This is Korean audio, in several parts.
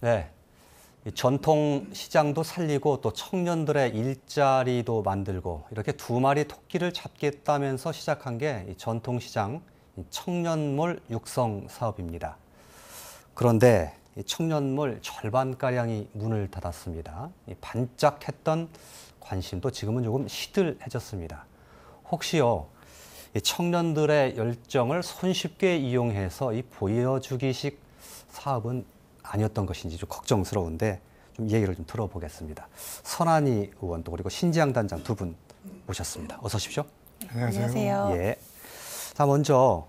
네, 이 전통 시장도 살리고 또 청년들의 일자리도 만들고 이렇게 두 마리 토끼를 잡겠다면서 시작한 게 이 전통시장 청년몰 육성 사업입니다. 그런데 이 청년몰 절반가량이 문을 닫았습니다. 이 반짝했던 관심도 지금은 조금 시들해졌습니다. 혹시요, 이 청년들의 열정을 손쉽게 이용해서 이 보여주기식 사업은 아니었던 것인지 좀 걱정스러운데 좀 얘기를 좀 들어보겠습니다. 선안희 의원도 그리고 신지양 단장 두 분 모셨습니다. 어서 오십시오. 안녕하세요. 예. 자, 먼저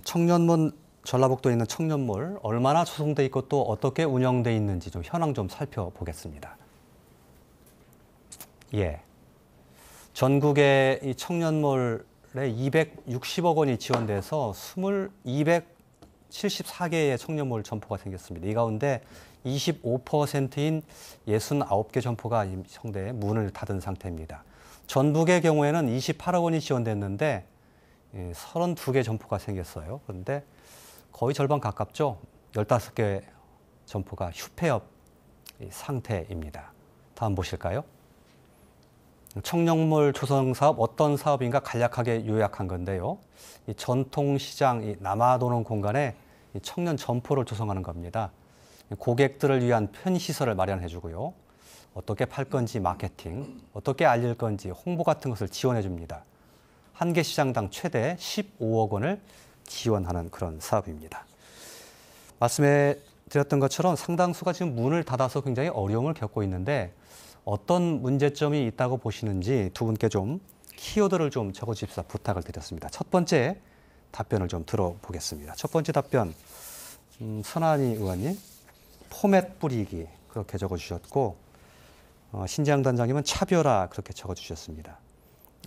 청년몰, 전라북도에 있는 청년몰 얼마나 조성돼 있고 또 어떻게 운영돼 있는지 좀 현황 좀 살펴보겠습니다. 예. 전국에 이 청년몰에 260억 원이 지원돼서 274개의 청년몰 점포가 생겼습니다. 이 가운데 25%인 69개 점포가 성대에 문을 닫은 상태입니다. 전북의 경우에는 28억 원이 지원됐는데 32개 점포가 생겼어요. 그런데 거의 절반 가깝죠. 15개 점포가 휴폐업 상태입니다. 다음 보실까요? 청년몰 조성 사업 어떤 사업인가 간략하게 요약한 건데요. 이 전통시장 이 남아도는 공간에 이 청년 점포를 조성하는 겁니다. 고객들을 위한 편의시설을 마련해 주고요. 어떻게 팔 건지 마케팅, 어떻게 알릴 건지 홍보 같은 것을 지원해 줍니다. 한 개 시장당 최대 15억 원을 지원하는 그런 사업입니다. 말씀해 드렸던 것처럼 상당수가 지금 문을 닫아서 굉장히 어려움을 겪고 있는데 어떤 문제점이 있다고 보시는지 두 분께 좀 키워드를 좀 적어주십사 부탁을 드렸습니다. 첫 번째 답변을 좀 들어보겠습니다. 첫 번째 답변, 선안희 의원님, 포맷 뿌리기 그렇게 적어주셨고 신지양 단장님은 차별화 그렇게 적어주셨습니다.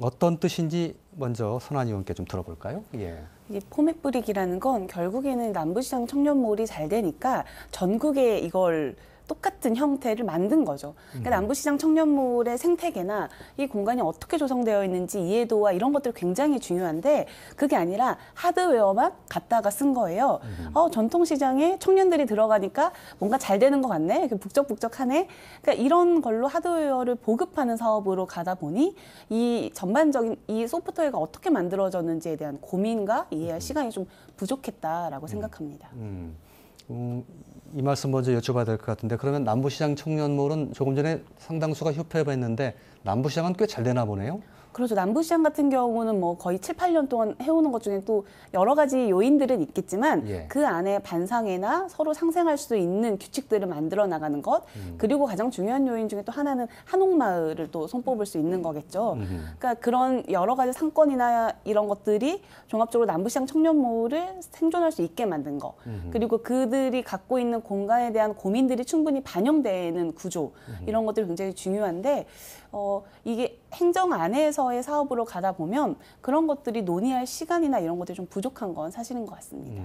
어떤 뜻인지 먼저 선안희 의원께 좀 들어볼까요? 예. 이 포맷 뿌리기라는 건 결국에는 남부시장 청년몰이 잘 되니까 전국에 이걸 똑같은 형태를 만든 거죠. 그러니까 남부시장 청년몰의 생태계나 이 공간이 어떻게 조성되어 있는지 이해도와 이런 것들이 굉장히 중요한데 그게 아니라 하드웨어만 갖다가 쓴 거예요. 전통시장에 청년들이 들어가니까 뭔가 잘 되는 것 같네. 북적북적하네. 그러니까 이런 걸로 하드웨어를 보급하는 사업으로 가다 보니 이 전반적인 이 소프트웨어가 어떻게 만들어졌는지에 대한 고민과 이해할 시간이 좀 부족했다라고 생각합니다. 이 말씀 먼저 여쭤봐야 될 것 같은데 그러면 남부시장 청년몰은 조금 전에 상당수가 휴폐했는데 남부시장은 꽤 잘 되나 보네요? 그렇죠. 남부시장 같은 경우는 뭐 거의 7, 8년 동안 해오는 것 중에 또 여러 가지 요인들은 있겠지만 예. 그 안에 반상회나 서로 상생할 수 있는 규칙들을 만들어 나가는 것 그리고 가장 중요한 요인 중에 또 하나는 한옥마을을 또 손꼽을 수 있는 거겠죠. 그러니까 그런 여러 가지 상권이나 이런 것들이 종합적으로 남부시장 청년몰을 생존할 수 있게 만든 거 그리고 그들이 갖고 있는 공간에 대한 고민들이 충분히 반영되는 구조 이런 것들이 굉장히 중요한데 이게 행정 안에서의 사업으로 가다 보면 그런 것들이 논의할 시간이나 이런 것들이 좀 부족한 건 사실인 것 같습니다.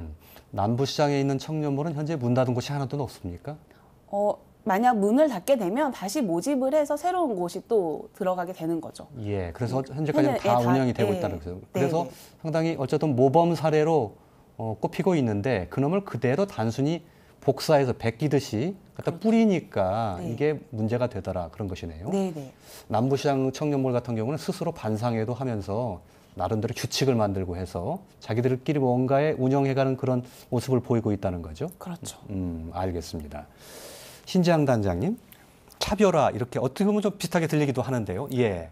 남부시장에 있는 청년몰은 현재 문 닫은 곳이 하나도 없습니까? 만약 문을 닫게 되면 다시 모집을 해서 새로운 곳이 또 들어가게 되는 거죠. 예, 그래서 현재까지는 다 운영이 되고 있다는 거죠. 그래서 네. 상당히 어쨌든 모범 사례로 꼽히고 있는데 그놈을 그대로 단순히 복사해서 베끼듯이 갖다 뿌리니까 네. 이게 문제가 되더라 그런 것이네요. 네네. 남부시장 청년몰 같은 경우는 스스로 반상회도 하면서 나름대로 규칙을 만들고 해서 자기들끼리 뭔가에 운영해가는 그런 모습을 보이고 있다는 거죠. 그렇죠. 알겠습니다. 신지양 단장님, 차별화 이렇게 어떻게 보면 좀 비슷하게 들리기도 하는데요. 예.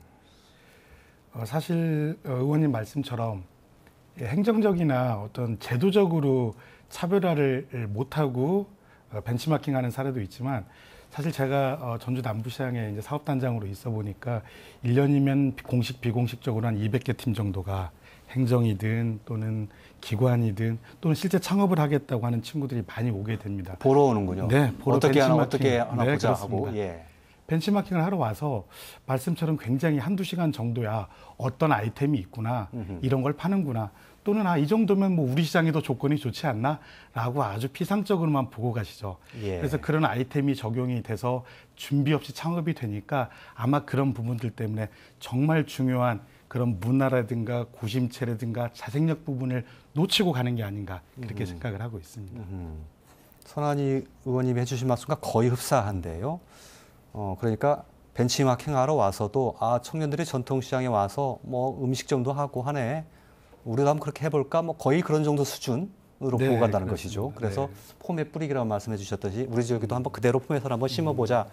사실 의원님 말씀처럼 행정적이나 어떤 제도적으로 차별화를 못하고 벤치마킹하는 사례도 있지만 사실 제가 전주 남부시장에 이제 사업단장으로 있어 보니까 1년이면 공식 비공식적으로 한 200개 팀 정도가 행정이든 또는 기관이든 또는 실제 창업을 하겠다고 하는 친구들이 많이 오게 됩니다. 보러 오는군요. 네, 보러 어떻게 하나 네, 보자 그렇습니다. 하고. 예. 벤치마킹을 하러 와서 말씀처럼 굉장히 한두 시간 정도야 어떤 아이템이 있구나 이런 걸 파는구나 또는 이 정도면 뭐 우리 시장에도 조건이 좋지 않나 라고 아주 피상적으로만 보고 가시죠. 예. 그래서 그런 아이템이 적용이 돼서 준비 없이 창업이 되니까 아마 그런 부분들 때문에 정말 중요한 그런 문화라든가 고심체라든가 자생력 부분을 놓치고 가는 게 아닌가 그렇게 생각을 하고 있습니다. 손한희 의원님이 해주신 말씀과 거의 흡사한데요. 그러니까 벤치마킹하러 와서도 청년들이 전통시장에 와서 뭐 음식점도 하고 하네. 우리도 한번 그렇게 해볼까? 뭐 거의 그런 정도 수준으로 네, 보고 간다는 그렇습니다. 것이죠. 그래서 네. 폼에 뿌리기라고 말씀해 주셨듯이 우리 지역에도 한번 그대로 폼에서 한번 심어보자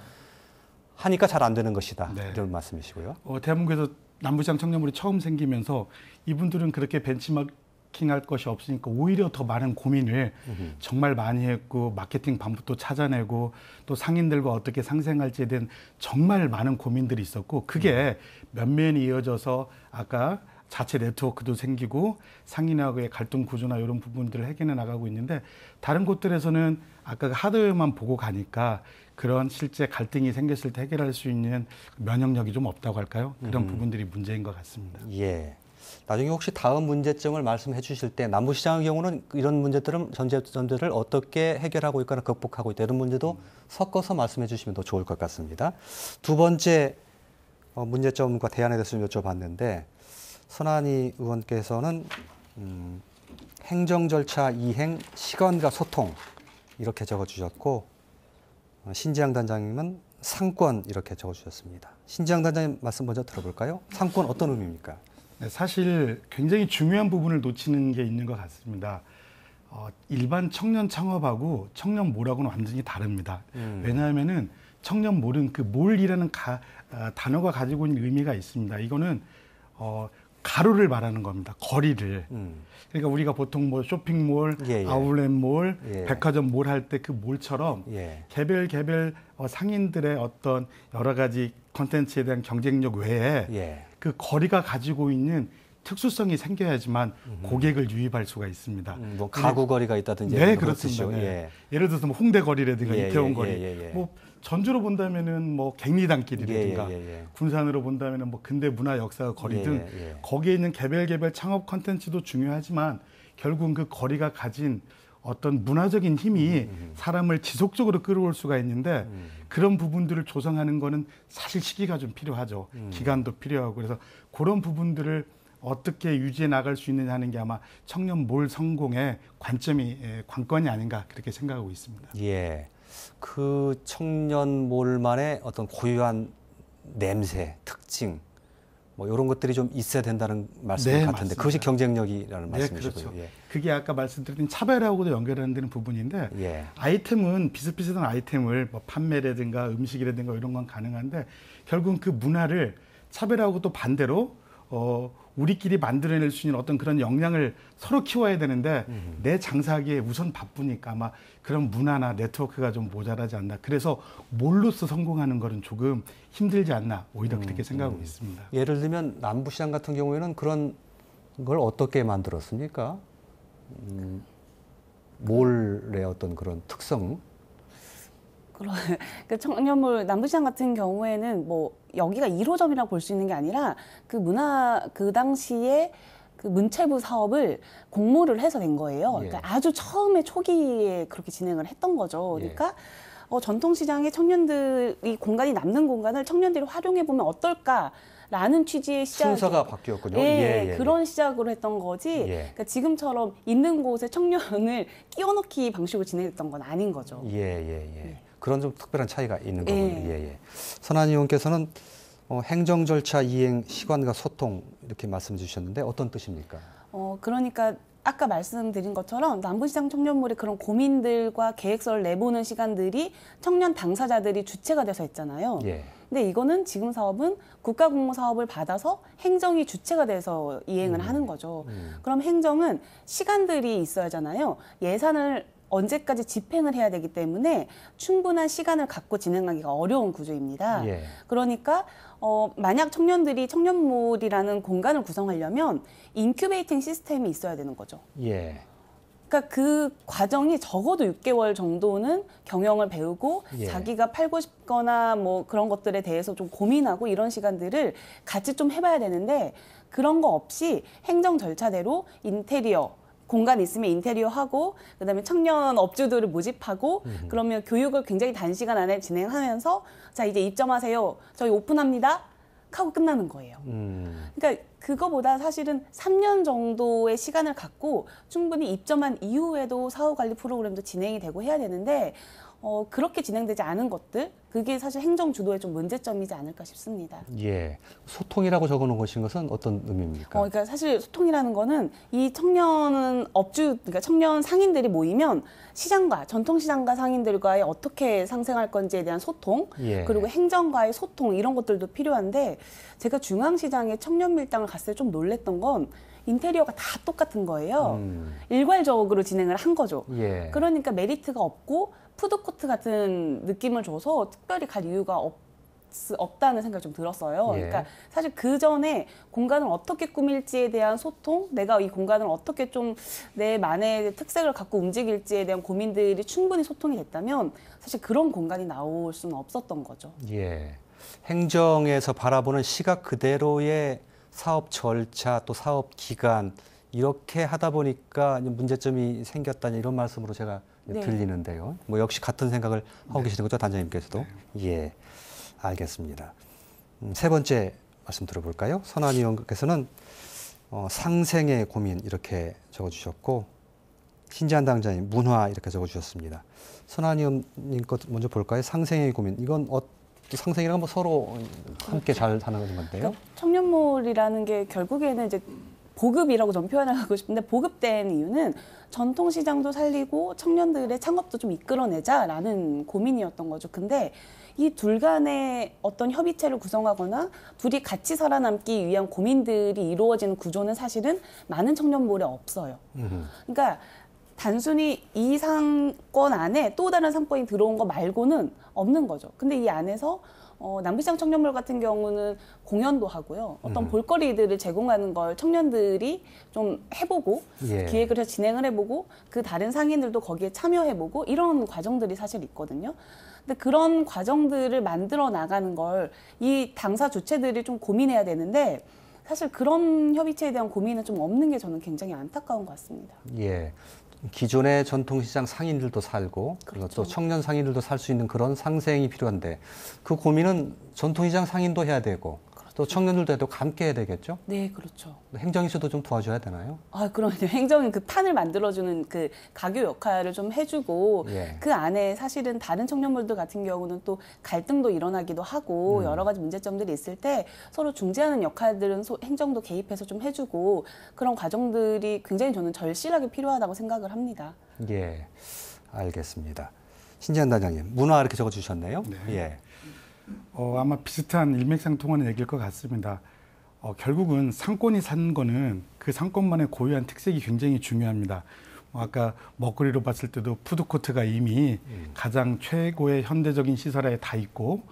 하니까 잘 안 되는 것이다. 네. 이런 말씀이시고요. 대한민국에서 남부시장 청년몰이 처음 생기면서 이분들은 그렇게 벤치마킹할 것이 없으니까 오히려 더 많은 고민을 정말 많이 했고 마케팅 방법도 찾아내고 또 상인들과 어떻게 상생할지에 대한 정말 많은 고민들이 있었고 그게 면면이 이어져서 아까 자체 네트워크도 생기고 상인하고의 갈등 구조나 이런 부분들을 해결해 나가고 있는데 다른 곳들에서는 아까 하드웨어만 보고 가니까 그런 실제 갈등이 생겼을 때 해결할 수 있는 면역력이 좀 없다고 할까요? 그런 부분들이 문제인 것 같습니다. 예. 나중에 혹시 다음 문제점을 말씀해 주실 때 남부시장의 경우는 이런 문제들을 전제점들을 어떻게 해결하고 있거나 극복하고 있다 이런 문제도 섞어서 말씀해 주시면 더 좋을 것 같습니다. 두 번째 문제점과 대안에 대해서 좀 여쭤봤는데 손한희 의원께서는 행정 절차 이행, 시간과 소통 이렇게 적어주셨고 신지양 단장님은 상권 이렇게 적어주셨습니다. 신지양 단장님 말씀 먼저 들어볼까요? 상권 어떤 의미입니까? 네, 사실 굉장히 중요한 부분을 놓치는 게 있는 것 같습니다. 일반 청년 창업하고 청년몰하고는 완전히 다릅니다. 왜냐하면은 청년몰은 그 몰이라는 단어가 가지고 있는 의미가 있습니다. 이거는 가로를 말하는 겁니다. 거리를. 그러니까 우리가 보통 뭐 쇼핑몰, 예, 예. 아울렛몰, 예. 백화점 몰 할 때 그 몰처럼 예. 개별 상인들의 어떤 여러 가지 콘텐츠에 대한 경쟁력 외에 예. 그 거리가 가지고 있는 특수성이 생겨야지만 고객을 유입할 수가 있습니다. 뭐 가구 거리가 있다든지 네, 그런 그렇습니다. 뜻이죠. 네. 예. 예를 들어서 뭐 홍대 거리라든가 예, 이태원 예, 거리, 예. 뭐 전주로 본다면은 뭐 갱리단길이라든가 예. 군산으로 본다면은 뭐 근대 문화 역사 거리 등 예. 거기에 있는 개별 창업 콘텐츠도 중요하지만 결국은 그 거리가 가진 어떤 문화적인 힘이 사람을 지속적으로 끌어올 수가 있는데 그런 부분들을 조성하는 거는 사실 시기가 좀 필요하죠. 기간도 필요하고 그래서 그런 부분들을 어떻게 유지해 나갈 수 있느냐 하는 게 아마 청년몰 성공의 관건이 아닌가 그렇게 생각하고 있습니다. 예. 그 청년몰만의 어떤 고유한 냄새, 특징 뭐 이런 것들이 좀 있어야 된다는 말씀 네, 같은데 맞습니다. 그것이 경쟁력이라는 네, 말씀이시고요. 그렇죠. 예. 그게 아까 말씀드린 차별하고도 연결되는 부분인데 예. 아이템은 비슷비슷한 아이템을 뭐 판매라든가 음식이라든가 이런 건 가능한데 결국은 그 문화를 차별하고 또 반대로 우리끼리 만들어낼 수 있는 어떤 그런 역량을 서로 키워야 되는데 내 장사하기에 우선 바쁘니까 아마 그런 문화나 네트워크가 좀 모자라지 않나. 그래서 몰로서 성공하는 거는 조금 힘들지 않나. 오히려 그렇게 생각하고 있습니다. 예를 들면 남부시장 같은 경우에는 그런 걸 어떻게 만들었습니까? 몰의 어떤 그런 특성? 그 청년몰 남부시장 같은 경우에는 뭐 여기가 1호점이라고 볼 수 있는 게 아니라 그 당시에 그 문체부 사업을 공모를 해서 된 거예요. 예. 그러니까 아주 처음에 초기에 그렇게 진행을 했던 거죠. 그러니까 전통시장에 청년들이 공간이 남는 공간을 청년들이 활용해 보면 어떨까라는 취지의 시작. 순서가 바뀌었군요. 예, 그런 시작으로 했던 거지. 예. 그러니까 지금처럼 있는 곳에 청년을 끼워넣기 방식으로 진행했던 건 아닌 거죠. 예. 그런 좀 특별한 차이가 있는 거군요. 예. 손한희 의원께서는 행정 절차 이행, 시간과 소통 이렇게 말씀 주셨는데 어떤 뜻입니까? 그러니까 아까 말씀드린 것처럼 남부시장 청년몰의 그런 고민들과 계획서를 내보는 시간들이 청년 당사자들이 주체가 돼서 했잖아요. 예. 근데 이거는 지금 사업은 국가공모 사업을 받아서 행정이 주체가 돼서 이행을 하는 거죠. 그럼 행정은 시간들이 있어야 하잖아요. 예산을 언제까지 집행을 해야 되기 때문에 충분한 시간을 갖고 진행하기가 어려운 구조입니다. 예. 그러니까 만약 청년들이 청년몰이라는 공간을 구성하려면 인큐베이팅 시스템이 있어야 되는 거죠. 예. 그러니까 그 과정이 적어도 6개월 정도는 경영을 배우고 예. 자기가 팔고 싶거나 뭐 그런 것들에 대해서 좀 고민하고 이런 시간들을 같이 좀 해봐야 되는데 그런 거 없이 행정 절차대로 인테리어 공간 있으면 인테리어 하고 그다음에 청년 업주들을 모집하고 그러면 교육을 굉장히 단시간 안에 진행하면서 자 이제 입점하세요. 저희 오픈합니다. 하고 끝나는 거예요. 그러니까 그거보다 사실은 3년 정도의 시간을 갖고 충분히 입점한 이후에도 사후관리 프로그램도 진행이 되고 해야 되는데 그렇게 진행되지 않은 것들, 그게 사실 행정 주도의 좀 문제점이지 않을까 싶습니다. 예. 소통이라고 적어놓은 것인 것은 어떤 의미입니까? 그러니까 사실 소통이라는 거는 이 청년 그러니까 청년 상인들이 모이면 시장과 전통시장과 상인들과의 어떻게 상생할 건지에 대한 소통, 예. 그리고 행정과의 소통 이런 것들도 필요한데 제가 중앙시장에 청년 밀당을 갔을 때 좀 놀랬던 건 인테리어가 다 똑같은 거예요. 일괄적으로 진행을 한 거죠. 예. 그러니까 메리트가 없고 푸드코트 같은 느낌을 줘서 특별히 갈 이유가 없다는 생각이 좀 들었어요. 예. 그러니까 사실 그 전에 공간을 어떻게 꾸밀지에 대한 소통, 내가 이 공간을 어떻게 좀 내만의 특색을 갖고 움직일지에 대한 고민들이 충분히 소통이 됐다면 사실 그런 공간이 나올 수는 없었던 거죠. 예. 행정에서 바라보는 시각 그대로의 사업 절차 또 사업 기간 이렇게 하다 보니까 문제점이 생겼다는 이런 말씀으로 제가 네. 들리는데요. 뭐 역시 같은 생각을 하고 계시는 거죠, 단장님께서도? 예, 알겠습니다. 세 번째 말씀 들어볼까요? 선한 의원께서는 상생의 고민 이렇게 적어주셨고 신지한 당장님 문화 이렇게 적어주셨습니다. 선한 의원님 것 먼저 볼까요? 상생의 고민 이건 상생이란 뭐 서로 함께 잘 사는 건데요. 그러니까 청년몰이라는 게 결국에는 이제 보급이라고 좀 표현을 하고 싶은데 보급된 이유는 전통시장도 살리고 청년들의 창업도 좀 이끌어내자라는 고민이었던 거죠. 근데 이 둘 간의 어떤 협의체를 구성하거나 둘이 같이 살아남기 위한 고민들이 이루어지는 구조는 사실은 많은 청년몰에 없어요. 그러니까 단순히 이 상권 안에 또 다른 상권이 들어온 거 말고는 없는 거죠. 근데 이 안에서 남부시장 청년몰 같은 경우는 공연도 하고요. 어떤 볼거리들을 제공하는 걸 청년들이 좀 해보고 예. 기획을 해서 진행을 해보고 그 다른 상인들도 거기에 참여해보고 이런 과정들이 사실 있거든요. 근데 그런 과정들을 만들어 나가는 걸 이 당사 주체들이 좀 고민해야 되는데 사실 그런 협의체에 대한 고민은 좀 없는 게 저는 굉장히 안타까운 것 같습니다. 예. 기존의 전통시장 상인들도 살고 그리고 또 청년 상인들도 살 수 있는 그런 상생이 필요한데 그 고민은 전통시장 상인도 해야 되고 또 청년들도 해도 함께 해야 되겠죠? 네, 그렇죠. 행정에서도 좀 도와줘야 되나요? 그럼요. 행정이 그 판을 만들어주는 그 가교 역할을 좀 해주고 예. 그 안에 사실은 다른 청년몰들 같은 경우는 또 갈등도 일어나기도 하고 여러 가지 문제점들이 있을 때 서로 중재하는 역할들은 행정도 개입해서 좀 해주고 그런 과정들이 굉장히 저는 절실하게 필요하다고 생각을 합니다. 예, 알겠습니다. 신지한 단장님, 문화 이렇게 적어주셨네요. 네. 예. 아마 비슷한 일맥상통하는 얘기일 것 같습니다. 결국은 상권이 산 거는 그 상권만의 고유한 특색이 굉장히 중요합니다. 아까 먹거리로 봤을 때도 푸드코트가 이미 가장 최고의 현대적인 시설에 다 있고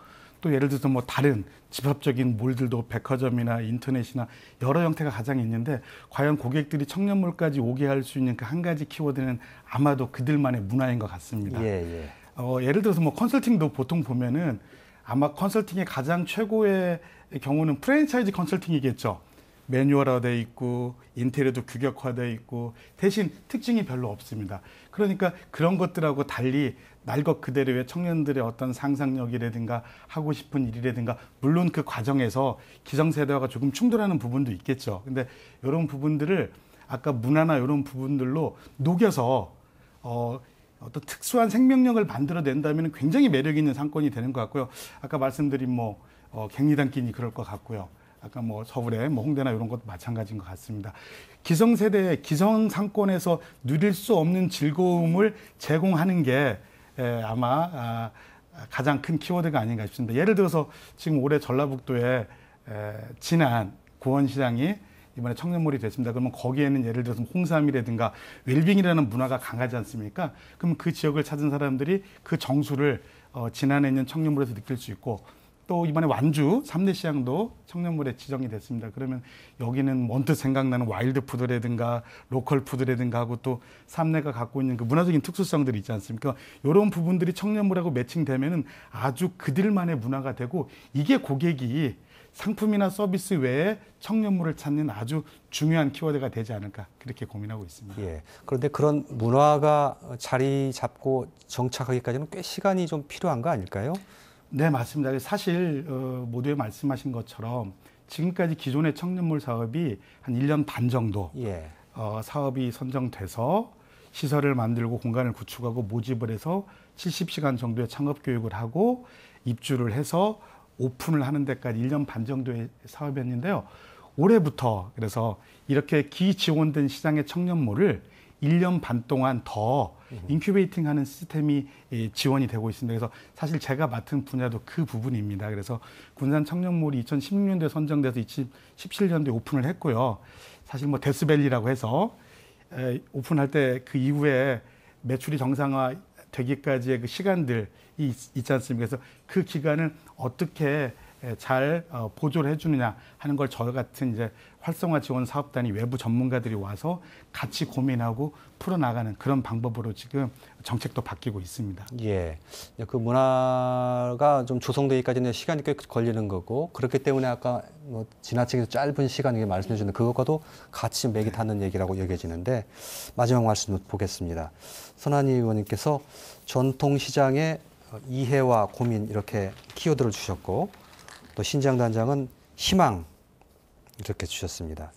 또 예를 들어서 뭐 다른 집합적인 몰들도 백화점이나 인터넷이나 여러 형태가 가장 있는데 과연 고객들이 청년몰까지 오게 할 수 있는 그 한 가지 키워드는 아마도 그들만의 문화인 것 같습니다. 예, 예. 예를 들어서 뭐 컨설팅도 보통 보면은 아마 컨설팅의 가장 최고의 경우는 프랜차이즈 컨설팅이겠죠. 매뉴얼화되어 있고 인테리어도 규격화되어 있고 대신 특징이 별로 없습니다. 그러니까 그런 것들하고 달리 날 것 그대로의 청년들의 어떤 상상력이라든가 하고 싶은 일이라든가 물론 그 과정에서 기성세대와 조금 충돌하는 부분도 있겠죠. 근데 이런 부분들을 아까 문화나 이런 부분들로 녹여서 어떤 특수한 생명력을 만들어낸다면 굉장히 매력 있는 상권이 되는 것 같고요. 아까 말씀드린 갱리단길이 그럴 것 같고요. 아까 서울에 홍대나 이런 것도 마찬가지인 것 같습니다. 기성세대의 기성 상권에서 누릴 수 없는 즐거움을 제공하는 게 아마 가장 큰 키워드가 아닌가 싶습니다. 예를 들어서 지금 올해 전라북도에 진안 구원시장이 이번에 청년몰이 됐습니다. 그러면 거기에는 예를 들어서 홍삼이라든가 웰빙이라는 문화가 강하지 않습니까? 그럼 그 지역을 찾은 사람들이 그 정수를 진안에 있는 청년몰에서 느낄 수 있고 또 이번에 완주 3대 시장도 청년몰에 지정이 됐습니다. 그러면 여기는 먼저 생각나는 와일드 푸드라든가 로컬 푸드라든가 하고 또 삼내가 갖고 있는 그 문화적인 특수성들이 있지 않습니까? 이런 부분들이 청년몰하고 매칭되면은 아주 그들만의 문화가 되고 이게 고객이 상품이나 서비스 외에 청년몰을 찾는 아주 중요한 키워드가 되지 않을까 그렇게 고민하고 있습니다. 예. 그런데 그런 문화가 자리 잡고 정착하기까지는 꽤 시간이 좀 필요한 거 아닐까요? 네, 맞습니다. 사실 모두에 말씀하신 것처럼 지금까지 기존의 청년몰 사업이 한 1년 반 정도 예. 사업이 선정돼서 시설을 만들고 공간을 구축하고 모집을 해서 70시간 정도의 창업 교육을 하고 입주를 해서 오픈을 하는 데까지 1년 반 정도의 사업이었는데요. 올해부터 그래서 이렇게 기지원된 시장의 청년몰을 1년 반 동안 더 인큐베이팅하는 시스템이 지원이 되고 있습니다. 그래서 사실 제가 맡은 분야도 그 부분입니다. 그래서 군산 청년몰이 2016년도에 선정돼서 2017년도에 오픈을 했고요. 사실 뭐 데스밸리라고 해서 오픈할 때 그 이후에 매출이 정상화 되기까지의 그 시간들이 있지 않습니까? 그래서 그 기간을 어떻게 잘 보조를 해주느냐 하는 걸 저희 같은 이제 활성화 지원 사업단이 외부 전문가들이 와서 같이 고민하고 풀어나가는 그런 방법으로 지금 정책도 바뀌고 있습니다. 예. 그 문화가 좀 조성되기까지는 시간이 꽤 걸리는 거고, 그렇기 때문에 아까 뭐 지나치게 짧은 시간에 말씀해 주는 그것과도 같이 맥이 닿는 얘기라고 여겨지는데, 마지막 말씀 보겠습니다. 선한희 의원님께서 전통시장의 이해와 고민 이렇게 키워드를 주셨고, 또 신장 단장은 희망 이렇게 주셨습니다.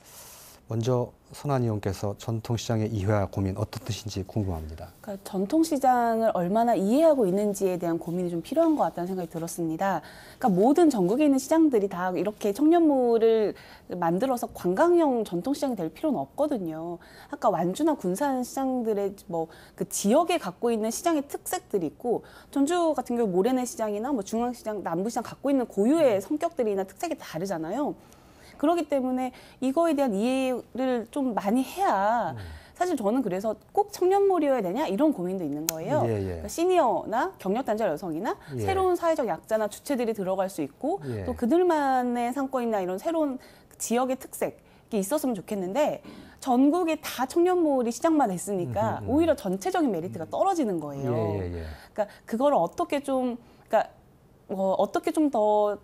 먼저 선한희 의원께서 전통시장의 이해와 고민 어떤 뜻인지 궁금합니다. 그러니까 전통시장을 얼마나 이해하고 있는지에 대한 고민이 좀 필요한 것 같다는 생각이 들었습니다. 그러니까 모든 전국에 있는 시장들이 다 이렇게 청년몰을 만들어서 관광형 전통시장이 될 필요는 없거든요. 아까 완주나 군산 시장들의 뭐 그 지역에 갖고 있는 시장의 특색들이 있고, 전주 같은 경우 모래내 시장이나 뭐 중앙시장, 남부시장 갖고 있는 고유의 성격들이나 특색이 다르잖아요. 그렇기 때문에 이거에 대한 이해를 좀 많이 해야, 사실 저는 그래서 꼭 청년몰이어야 되냐 이런 고민도 있는 거예요. 예, 예. 그러니까 시니어나 경력단절 여성이나 예. 새로운 사회적 약자나 주체들이 들어갈 수 있고, 예. 또 그들만의 상권이나 이런 새로운 지역의 특색이 있었으면 좋겠는데, 전국에 다 청년몰이 시장만 했으니까 오히려 전체적인 메리트가 떨어지는 거예요. 예. 그러니까 그걸 어떻게 좀, 그러니까 어떻게 좀 더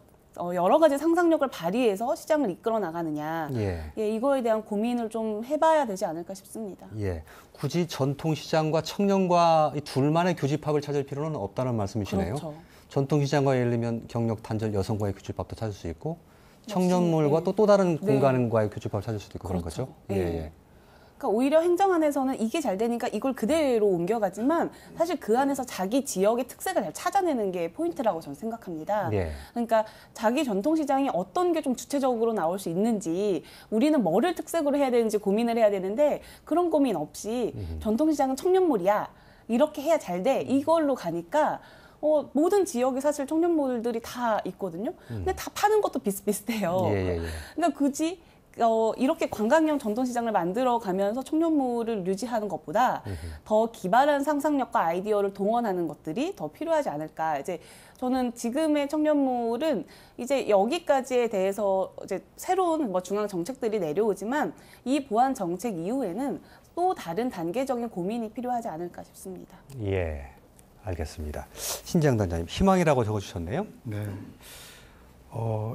여러 가지 상상력을 발휘해서 시장을 이끌어 나가느냐. 예. 예, 이거에 대한 고민을 좀 해봐야 되지 않을까 싶습니다. 예. 굳이 전통시장과 청년과 이 둘만의 교집합을 찾을 필요는 없다는 말씀이시네요. 그렇죠. 전통시장과 예를 들면 경력 단절 여성과의 교집합도 찾을 수 있고, 청년몰과 네. 또 다른 네. 공간과의 교집합을 찾을 수도 있고 그런 그렇죠. 거죠. 네. 예. 그러니까 오히려 행정안에서는 이게 잘 되니까 이걸 그대로 옮겨가지만, 사실 그 안에서 자기 지역의 특색을 잘 찾아내는 게 포인트라고 저는 생각합니다. 예. 그러니까 자기 전통시장이 어떤 게 좀 주체적으로 나올 수 있는지, 우리는 뭐를 특색으로 해야 되는지 고민을 해야 되는데, 그런 고민 없이 전통시장은 청년몰이야, 이렇게 해야 잘 돼, 이걸로 가니까 모든 지역에 사실 청년몰들이 다 있거든요. 근데 다 파는 것도 비슷비슷해요. 예. 그러니까 굳이 이렇게 관광형 전통시장을 만들어 가면서 청년몰을 유지하는 것보다 더 기발한 상상력과 아이디어를 동원하는 것들이 더 필요하지 않을까. 이제 저는 지금의 청년몰은 이제 여기까지에 대해서 이제 새로운 뭐 중앙 정책들이 내려오지만, 이 보완 정책 이후에는 또 다른 단계적인 고민이 필요하지 않을까 싶습니다. 예. 알겠습니다. 신장 단장님, 희망이라고 적어주셨네요. 네.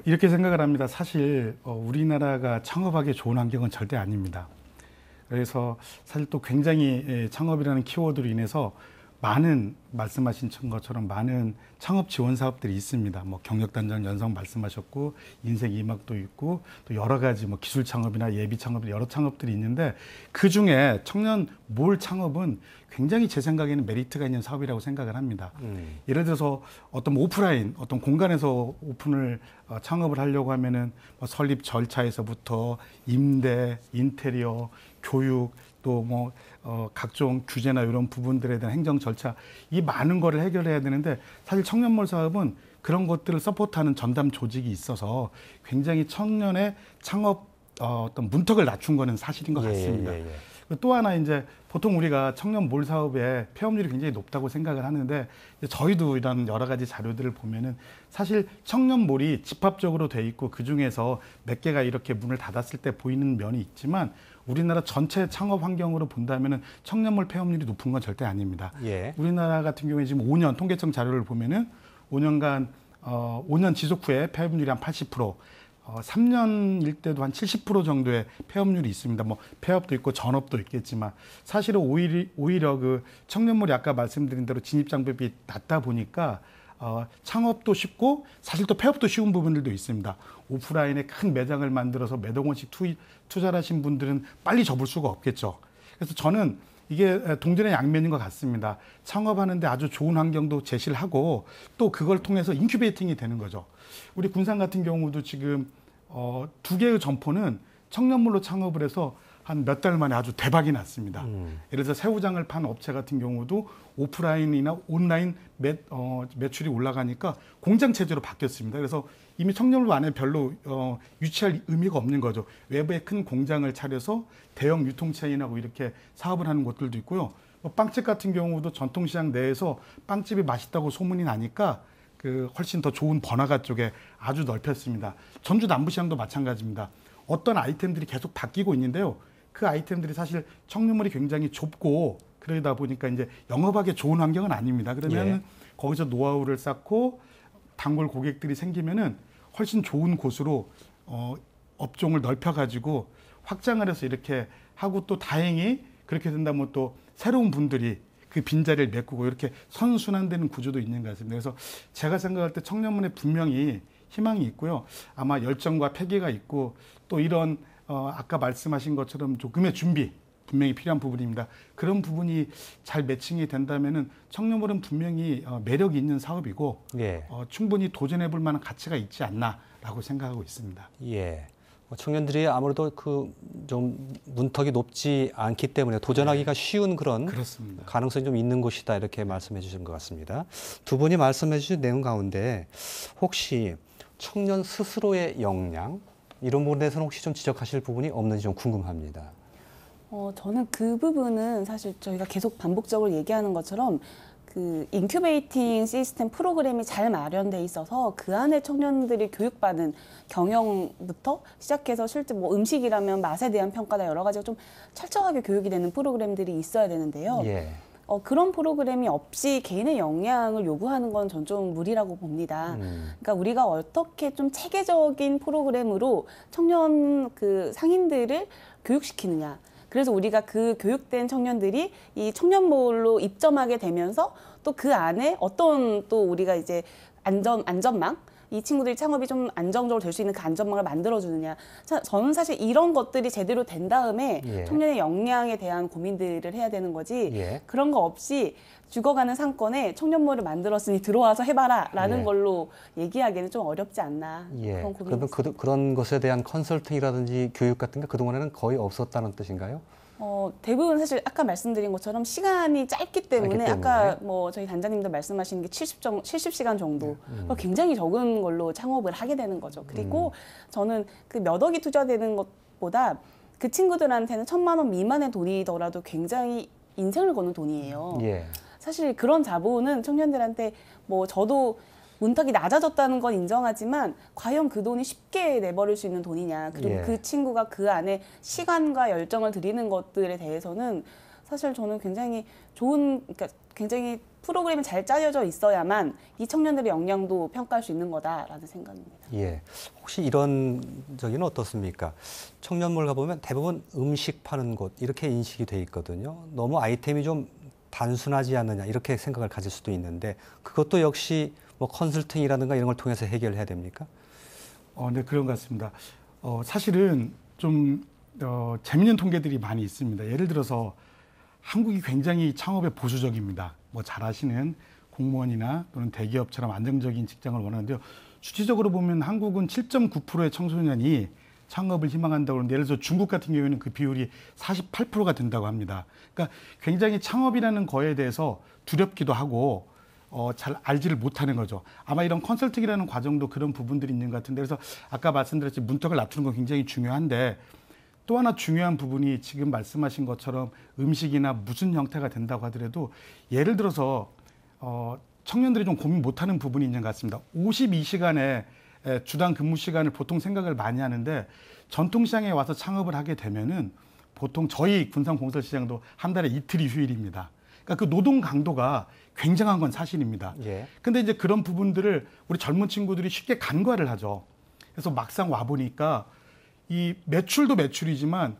이렇게 생각을 합니다. 사실 우리나라가 창업하기 좋은 환경은 절대 아닙니다. 그래서 사실 또 굉장히 창업이라는 키워드로 인해서 많은 말씀하신 것처럼 많은 창업 지원 사업들이 있습니다. 뭐 경력 단절 연성 말씀하셨고, 인생 이막도 있고, 또 여러 가지 뭐 기술 창업이나 예비 창업, 여러 창업들이 있는데, 그 중에 청년 몰 창업은 굉장히 제 생각에는 메리트가 있는 사업이라고 생각을 합니다. 예를 들어서 어떤 오프라인, 어떤 공간에서 오픈을 창업을 하려고 하면은 뭐 설립 절차에서부터 임대, 인테리어, 교육, 또 뭐 각종 규제나 이런 부분들에 대한 행정 절차, 이 많은 거를 해결해야 되는데, 사실 청년몰 사업은 그런 것들을 서포트하는 전담 조직이 있어서 굉장히 청년의 창업 어떤 문턱을 낮춘 거는 사실인 것 같습니다. 또 하나 이제 보통 우리가 청년몰 사업의 폐업률이 굉장히 높다고 생각을 하는데, 저희도 이런 여러 가지 자료들을 보면은 사실 청년몰이 집합적으로 돼 있고, 그 중에서 몇 개가 이렇게 문을 닫았을 때 보이는 면이 있지만, 우리나라 전체 창업 환경으로 본다면은 청년몰 폐업률이 높은 건 절대 아닙니다. 예. 우리나라 같은 경우에 지금 5년 통계청 자료를 보면은 5년간 5년 지속 후에 폐업률이 한 80%, 3년일 때도 한 70% 정도의 폐업률이 있습니다. 뭐 폐업도 있고 전업도 있겠지만, 사실은 오히려 그 청년몰이 아까 말씀드린 대로 진입 장벽이 낮다 보니까 창업도 쉽고 사실 또 폐업도 쉬운 부분들도 있습니다. 오프라인에 큰 매장을 만들어서 몇억 원씩 투자를 하신 분들은 빨리 접을 수가 없겠죠. 그래서 저는 이게 동전의 양면인 것 같습니다. 창업하는데 아주 좋은 환경도 제시를 하고 또 그걸 통해서 인큐베이팅이 되는 거죠. 우리 군산 같은 경우도 지금 2개의 점포는 청년몰로 창업을 해서 한 몇 달 만에 아주 대박이 났습니다. 예를 들어서 새우장을 파는 업체 같은 경우도 오프라인이나 온라인 매출이 올라가니까 공장 체제로 바뀌었습니다. 그래서 이미 청년몰 안에 별로 유치할 의미가 없는 거죠. 외부에 큰 공장을 차려서 대형 유통체인하고 이렇게 사업을 하는 곳들도 있고요. 빵집 같은 경우도 전통시장 내에서 빵집이 맛있다고 소문이 나니까 훨씬 더 좋은 번화가 쪽에 아주 넓혔습니다. 전주 남부시장도 마찬가지입니다. 어떤 아이템들이 계속 바뀌고 있는데요. 그 아이템들이 사실 청년몰이 굉장히 좁고 그러다 보니까 이제 영업하기 좋은 환경은 아닙니다. 그러면 거기서 노하우를 쌓고 단골 고객들이 생기면은 훨씬 좋은 곳으로 업종을 넓혀가지고 확장을 해서 이렇게 하고 또 다행히 그렇게 된다면 또 새로운 분들이 그 빈자리를 메꾸고 이렇게 선순환되는 구조도 있는 것 같습니다. 그래서 제가 생각할 때 청년몰에 분명히 희망이 있고요. 아마 열정과 패기가 있고 또 이런 아까 말씀하신 것처럼 조금의 준비 분명히 필요한 부분입니다. 그런 부분이 잘 매칭이 된다면은 청년몰은 분명히 매력이 있는 사업이고 충분히 도전해볼 만한 가치가 있지 않나라고 생각하고 있습니다. 예. 청년들이 아무래도 좀 문턱이 높지 않기 때문에 도전하기가 쉬운 그런 그렇습니다. 가능성이 좀 있는 곳이다 이렇게 말씀해 주신 것 같습니다. 두 분이 말씀해 주신 내용 가운데 혹시 청년 스스로의 역량 이런 부분에 대해서는 혹시 좀 지적하실 부분이 없는지 좀 궁금합니다. 저는 그 부분은 사실 저희가 계속 반복적으로 얘기하는 것처럼 그 인큐베이팅 시스템 프로그램이 잘 마련돼 있어서 그 안에 청년들이 교육받은 경영부터 시작해서 실제 뭐 음식이라면 맛에 대한 평가나 여러 가지가 좀 철저하게 교육이 되는 프로그램들이 있어야 되는데요. 그런 프로그램이 없이 개인의 역량을 요구하는 건 전 좀 무리라고 봅니다. 그러니까 우리가 어떻게 좀 체계적인 프로그램으로 청년 그 상인들을 교육시키느냐. 그래서 우리가 그 교육된 청년들이 이 청년몰로 입점하게 되면서 또 그 안에 어떤 또 우리가 이제 안전망 이 친구들이 창업이 좀 안정적으로 될 수 있는 그 안전망을 만들어주느냐. 저는 사실 이런 것들이 제대로 된 다음에 청년의 역량에 대한 고민들을 해야 되는 거지 그런 거 없이 죽어가는 상권에 청년몰을 만들었으니 들어와서 해봐라 라는 걸로 얘기하기에는 좀 어렵지 않나. 그런 고민이 있습니다. 그런 것에 대한 컨설팅이라든지 교육 같은 게 그동안에는 거의 없었다는 뜻인가요? 대부분 사실 아까 말씀드린 것처럼 시간이 짧기 때문에 아까 뭐 저희 단장님도 말씀하신 게 70시간 정도 굉장히 적은 걸로 창업을 하게 되는 거죠. 그리고 저는 그 몇 억이 투자되는 것보다 그 친구들한테는 1,000만 원 미만의 돈이더라도 굉장히 인생을 거는 돈이에요. 사실 그런 자본은 청년들한테 뭐 저도 문턱이 낮아졌다는 건 인정하지만 과연 그 돈이 쉽게 내버릴 수 있는 돈이냐. 그리고 그 친구가 그 안에 시간과 열정을 들이는 것들에 대해서는 사실 저는 굉장히 그러니까 굉장히 프로그램이 잘 짜여져 있어야만 이 청년들의 역량도 평가할 수 있는 거다라는 생각입니다. 혹시 이런 적은 어떻습니까? 청년몰 가보면 대부분 음식 파는 곳 이렇게 인식이 돼 있거든요. 너무 아이템이 좀 단순하지 않느냐 이렇게 생각을 가질 수도 있는데 그것도 역시 뭐 컨설팅이라든가 이런 걸 통해서 해결해야 됩니까? 네, 그런 것 같습니다. 사실은 좀 재미있는 통계들이 많이 있습니다. 예를 들어서 한국이 굉장히 창업에 보수적입니다. 뭐 잘하시는 공무원이나 또는 대기업처럼 안정적인 직장을 원하는데요. 수치적으로 보면 한국은 7.9%의 청소년이 창업을 희망한다고 하는데 예를 들어서 중국 같은 경우에는 그 비율이 48%가 된다고 합니다. 그러니까 굉장히 창업이라는 거에 대해서 두렵기도 하고 잘 알지를 못하는 거죠. 아마 이런 컨설팅이라는 과정도 그런 부분들이 있는 것 같은데 그래서 아까 말씀드렸지 문턱을 낮추는 건 굉장히 중요한데 또 하나 중요한 부분이 지금 말씀하신 것처럼 음식이나 무슨 형태가 된다고 하더라도 예를 들어서 청년들이 좀 고민 못하는 부분이 있는 것 같습니다. 52시간의 주당 근무 시간을 보통 생각을 많이 하는데 전통시장에 와서 창업을 하게 되면은 보통 저희 군산공설시장도 한 달에 이틀이 휴일입니다. 그러니까 그 노동 강도가 굉장한 건 사실입니다. 근데 이제 그런 부분들을 우리 젊은 친구들이 쉽게 간과를 하죠. 그래서 막상 와 보니까 이 매출도 매출이지만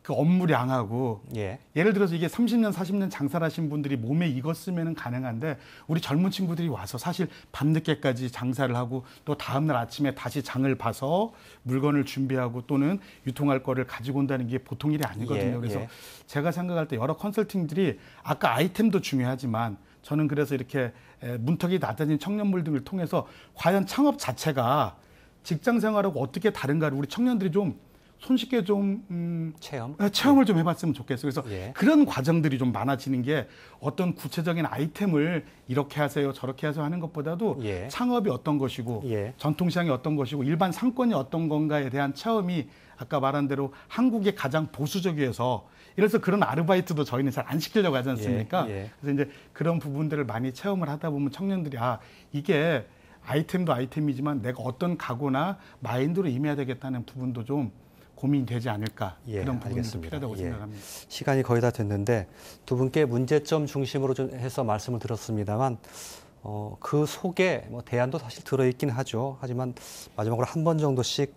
그 업무량하고 예. 예를 들어서 이게 30년, 40년 장사를 하신 분들이 몸에 익었으면 가능한데 우리 젊은 친구들이 와서 사실 밤늦게까지 장사를 하고 또 다음날 아침에 다시 장을 봐서 물건을 준비하고 또는 유통할 거를 가지고 온다는 게 보통 일이 아니거든요. 예, 그래서 예. 제가 생각할 때 여러 컨설팅들이 아까 아이템도 중요하지만 저는 그래서 이렇게 문턱이 낮아진 청년몰 등을 통해서 과연 창업 자체가 직장 생활하고 어떻게 다른가를 우리 청년들이 좀 손쉽게 좀 체험을 좀 해봤으면 좋겠어요. 그래서 예. 그런 과정들이 좀 많아지는 게 어떤 구체적인 아이템을 이렇게 하세요, 저렇게 하세요 하는 것보다도 예. 창업이 어떤 것이고 예. 전통시장이 어떤 것이고 일반 상권이 어떤 건가에 대한 체험이 아까 말한 대로 한국의 가장 보수적이어서 이래서 그런 아르바이트도 저희는 잘 안 시키려고 하지 않습니까? 예. 예. 그래서 이제 그런 부분들을 많이 체험을 하다 보면 청년들이 이게 아이템도 아이템이지만 내가 어떤 각오나 마인드로 임해야 되겠다는 부분도 좀 고민이 되지 않을까 예, 그런 부분도 알겠습니다. 필요하다고 예. 생각합니다. 시간이 거의 다 됐는데 두 분께 문제점 중심으로 좀 해서 말씀을 드렸습니다만 그 속에 뭐 대안도 사실 들어있긴 하죠. 하지만 마지막으로 한 번 정도씩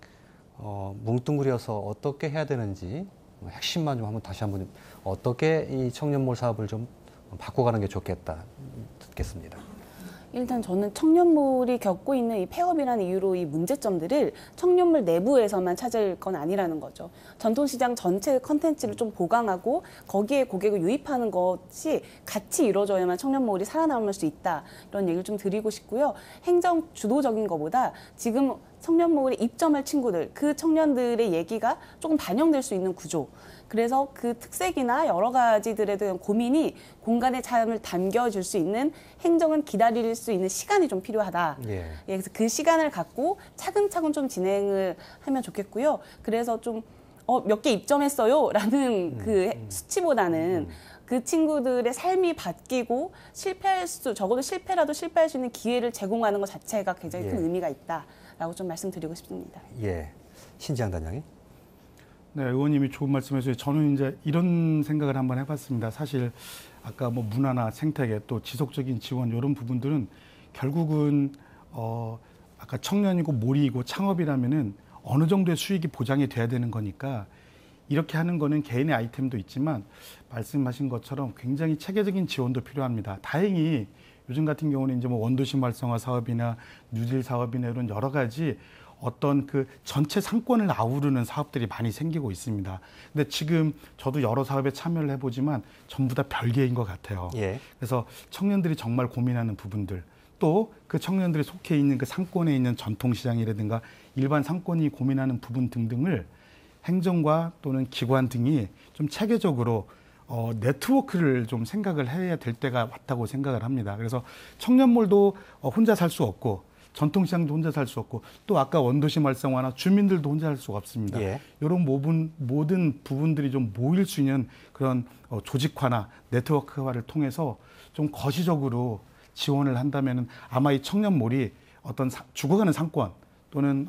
뭉뚱그려서 어떻게 해야 되는지 핵심만 좀 한번 다시 한번 어떻게 이 청년몰 사업을 좀 바꿔가는 게 좋겠다 듣겠습니다. 일단 저는 청년몰이 겪고 있는 이 폐업이라는 이유로 이 문제점들을 청년몰 내부에서만 찾을 건 아니라는 거죠. 전통시장 전체 컨텐츠를 좀 보강하고 거기에 고객을 유입하는 것이 같이 이루어져야만 청년몰이 살아남을 수 있다. 이런 얘기를 좀 드리고 싶고요. 행정 주도적인 것보다 지금 청년몰에 입점할 친구들, 그 청년들의 얘기가 조금 반영될 수 있는 구조. 그래서 그 특색이나 여러 가지들에 대한 고민이 공간에 잘 담겨줄 수 있는 행정은 기다릴 수 있는 시간이 좀 필요하다. 예. 그래서 그 시간을 갖고 차근차근 좀 진행을 하면 좋겠고요. 그래서 좀 몇 개 입점했어요 라는 그 수치보다는 그 친구들의 삶이 바뀌고 적어도 실패라도 실패할 수 있는 기회를 제공하는 것 자체가 굉장히 큰 의미가 있다라고 좀 말씀드리고 싶습니다. 예. 신지양 단장님. 네, 의원님이 좋은 말씀해주셔서 저는 이제 이런 생각을 한번 해봤습니다. 사실 아까 뭐 문화나 생태계 또 지속적인 지원 이런 부분들은 결국은 아까 청년이고 몰이고 창업이라면은 어느 정도의 수익이 보장이 돼야 되는 거니까 이렇게 하는 거는 개인의 아이템도 있지만 말씀하신 것처럼 굉장히 체계적인 지원도 필요합니다. 다행히 요즘 같은 경우는 이제 뭐 원도심 활성화 사업이나 뉴딜 사업이나 이런 여러 가지 어떤 그 전체 상권을 아우르는 사업들이 많이 생기고 있습니다. 근데 지금 저도 여러 사업에 참여를 해보지만 전부 다 별개인 것 같아요. 예. 그래서 청년들이 정말 고민하는 부분들, 또 그 청년들이 속해 있는 그 상권에 있는 전통시장이라든가 일반 상권이 고민하는 부분 등등을 행정과 또는 기관 등이 좀 체계적으로 네트워크를 좀 생각을 해야 될 때가 왔다고 생각을 합니다. 그래서 청년몰도 혼자 살 수 없고 전통시장도 혼자 살 수 없고 또 아까 원도심 활성화나 주민들도 혼자 할 수가 없습니다. 예. 이런 모든 부분들이 좀 모일 수 있는 그런 조직화나 네트워크화를 통해서 좀 거시적으로 지원을 한다면 아마 이 청년몰이 어떤 죽어가는 상권 또는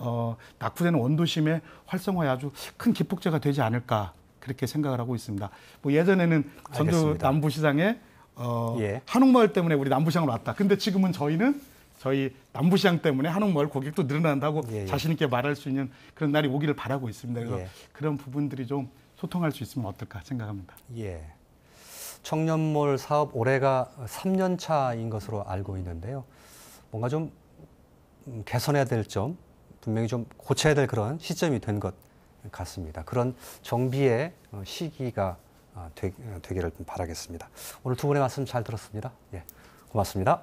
낙후되는 원도심의 활성화에 아주 큰 기폭제가 되지 않을까 그렇게 생각을 하고 있습니다. 뭐 예전에는 전주 알겠습니다. 남부시장에 예. 한옥마을 때문에 우리 남부시장으로 왔다. 근데 지금은 저희 남부시장 때문에 한옥마을 고객도 늘어난다고 예, 예. 자신 있게 말할 수 있는 그런 날이 오기를 바라고 있습니다. 그래서 예. 그런 부분들이 좀 소통할 수 있으면 어떨까 생각합니다. 예. 청년몰 사업 올해가 3년 차인 것으로 알고 있는데요. 뭔가 좀 개선해야 될 점, 분명히 좀 고쳐야 될 그런 시점이 된 것 같습니다. 그런 정비의 시기가 되기를 바라겠습니다. 오늘 두 분의 말씀 잘 들었습니다. 예. 고맙습니다.